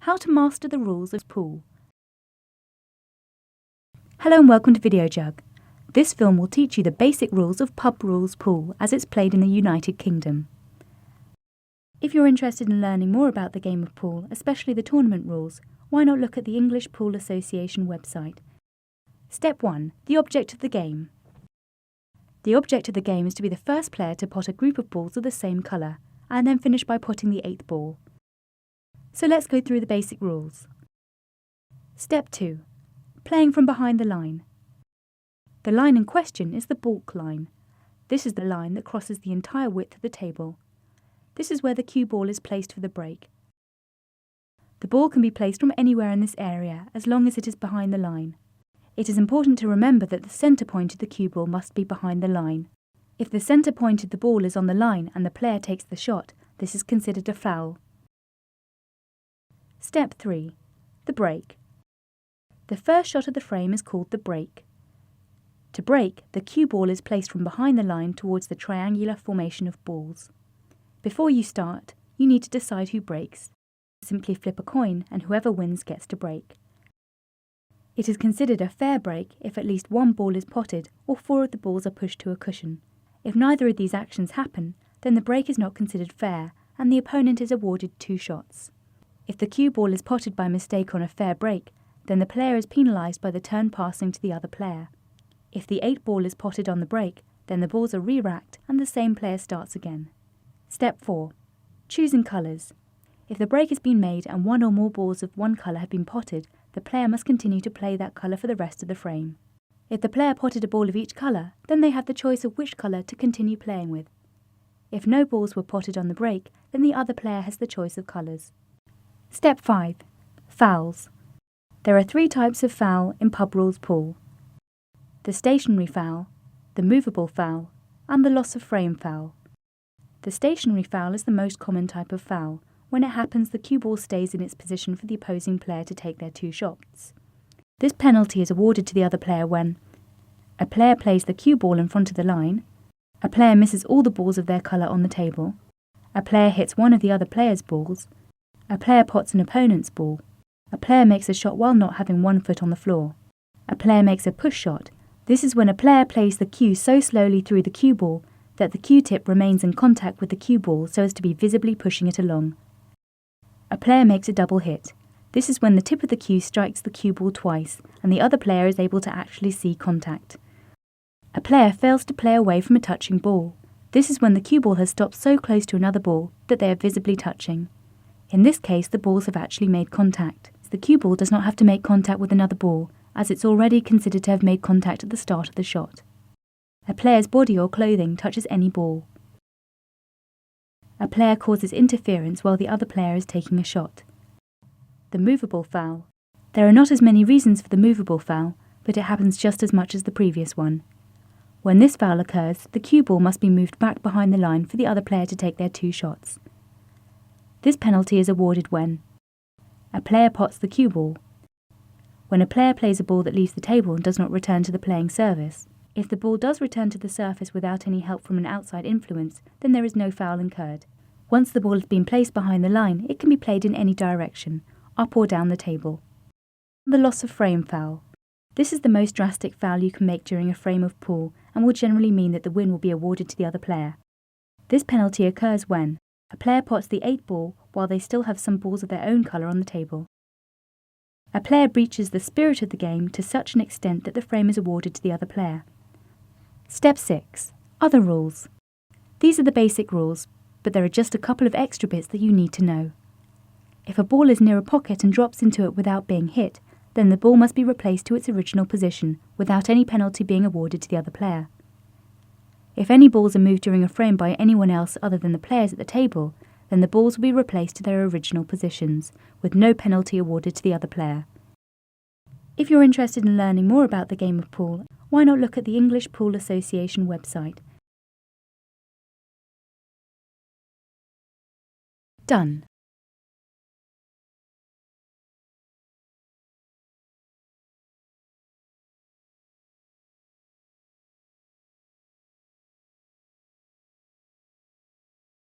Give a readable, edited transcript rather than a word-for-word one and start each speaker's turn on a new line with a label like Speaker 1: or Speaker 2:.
Speaker 1: How to master the rules of pool. Hello and welcome to Videojug. This film will teach you the basic rules of pub rules pool as it's played in the United Kingdom. If you're interested in learning more about the game of pool, especially the tournament rules, why not look at the English Pool Association website. Step 1. The object of the game. The object of the game is to be the first player to pot a group of balls of the same colour, and then finish by potting the 8th ball. So let's go through the basic rules. Step 2. Playing from behind the line. The line in question is the baulk line. This is the line that crosses the entire width of the table. This is where the cue ball is placed for the break. The ball can be placed from anywhere in this area as long as it is behind the line. It is important to remember that the centre point of the cue ball must be behind the line. If the centre point of the ball is on the line and the player takes the shot, this is considered a foul. Step 3. The break. The first shot of the frame is called the break. To break, the cue ball is placed from behind the line towards the triangular formation of balls. Before you start, you need to decide who breaks. Simply flip a coin and whoever wins gets to break. It is considered a fair break if at least one ball is potted or 4 of the balls are pushed to a cushion. If neither of these actions happen, then the break is not considered fair and the opponent is awarded 2 shots. If the cue ball is potted by mistake on a fair break, then the player is penalised by the turn passing to the other player. If the 8th ball is potted on the break, then the balls are re-racked and the same player starts again. Step 4. Choosing colours. If the break has been made and 1 or more balls of one colour have been potted, the player must continue to play that colour for the rest of the frame. If the player potted a ball of each colour, then they have the choice of which colour to continue playing with. If no balls were potted on the break, then the other player has the choice of colours. Step 5. Fouls. There are 3 types of foul in pub rules pool: the stationary foul, the movable foul, and the loss of frame foul. The stationary foul is the most common type of foul. When it happens, the cue ball stays in its position for the opposing player to take their 2 shots. This penalty is awarded to the other player when a player plays the cue ball in front of the line, a player misses all the balls of their colour on the table, a player hits one of the other player's balls, a player pots an opponent's ball, a player makes a shot while not having 1 foot on the floor, a player makes a push shot. This is when a player plays the cue so slowly through the cue ball that the cue tip remains in contact with the cue ball so as to be visibly pushing it along. A player makes a double hit. This is when the tip of the cue strikes the cue ball twice and the other player is able to actually see contact. A player fails to play away from a touching ball. This is when the cue ball has stopped so close to another ball that they are visibly touching. In this case, the balls have actually made contact. The cue ball does not have to make contact with another ball, as it's already considered to have made contact at the start of the shot. A player's body or clothing touches any ball. A player causes interference while the other player is taking a shot. The movable foul. There are not as many reasons for the movable foul, but it happens just as much as the previous one. When this foul occurs, the cue ball must be moved back behind the line for the other player to take their 2 shots. This penalty is awarded when a player pots the cue ball, when a player plays a ball that leaves the table and does not return to the playing surface. If the ball does return to the surface without any help from an outside influence, then there is no foul incurred. Once the ball has been placed behind the line, it can be played in any direction, up or down the table. The loss of frame foul. This is the most drastic foul you can make during a frame of pool and will generally mean that the win will be awarded to the other player. This penalty occurs when a player pots the 8th ball while they still have some balls of their own colour on the table. A player breaches the spirit of the game to such an extent that the frame is awarded to the other player. Step 6. Other rules. These are the basic rules, but there are just a couple of extra bits that you need to know. If a ball is near a pocket and drops into it without being hit, then the ball must be replaced to its original position without any penalty being awarded to the other player. If any balls are moved during a frame by anyone else other than the players at the table, then the balls will be replaced to their original positions, with no penalty awarded to the other player. If you're interested in learning more about the game of pool, why not look at the English Pool Association website. Done.